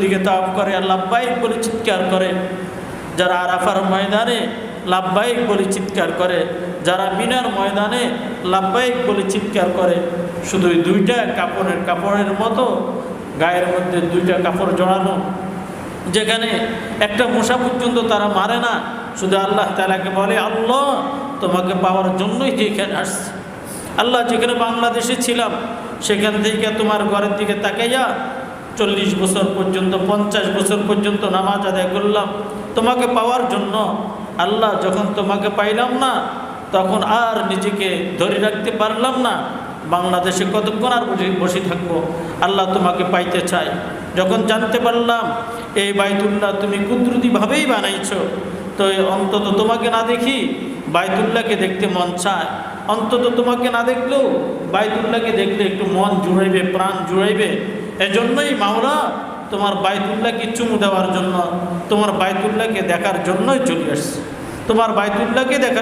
চতুর্দিকে তাওয়াফ করে আর লাব্বাইক বলে চিৎকার করে, যারা আরাফার ময়দানে লাব্বাইক বলে চিৎকার করে, যারা মিনার ময়দানে লাব্বাইক বলে চিৎকার করে। শুধু দুইটা কাপড়ের মতো গায়ের মধ্যে দুইটা কাপড় জড়ানো, যেখানে একটা মশা পর্যন্ত তারা মারে না। শুধু আল্লাহ তাআলাকে বলে, আল্লাহ তোমাকে পাওয়ার জন্যই যেখানে আসছি। আল্লাহ, যেখানে বাংলাদেশে ছিলাম সেখান থেকে তোমার ঘরের দিকে তাকাইয়া 40 বছর পর্যন্ত 50 বছর পর্যন্ত নামাজ আদায় করলাম তোমাকে পাওয়ার জন্য। আল্লাহ, যখন তোমাকে পাইলাম না তখন আর নিজেকে ধরে রাখতে পারলাম না, বাংলাদেশে কতক্ষণ আর বসে থাকবো। আল্লাহ, তোমাকে পাইতে চাই। যখন জানতে পারলাম এই বাইতুল্লাহ তুমি কুদরতিভাবেই বানাইছো, তো অন্তত তোমাকে না দেখি বাইতুল্লাহকে দেখতে মন চায়। অন্তত তোমাকে না দেখলেও বাইতুল্লাহকে দেখলে একটু মন জুড়াইবে, প্রাণ জুড়াইবে। এজন্যই মাওলা তোমার বাইতুল্লাহকে চুমু দেওয়ার জন্য, তোমার বাইতুল্লাহকে দেখার জন্যই চলে আসছে। তোমার বাইতুল্লাহকে দেখা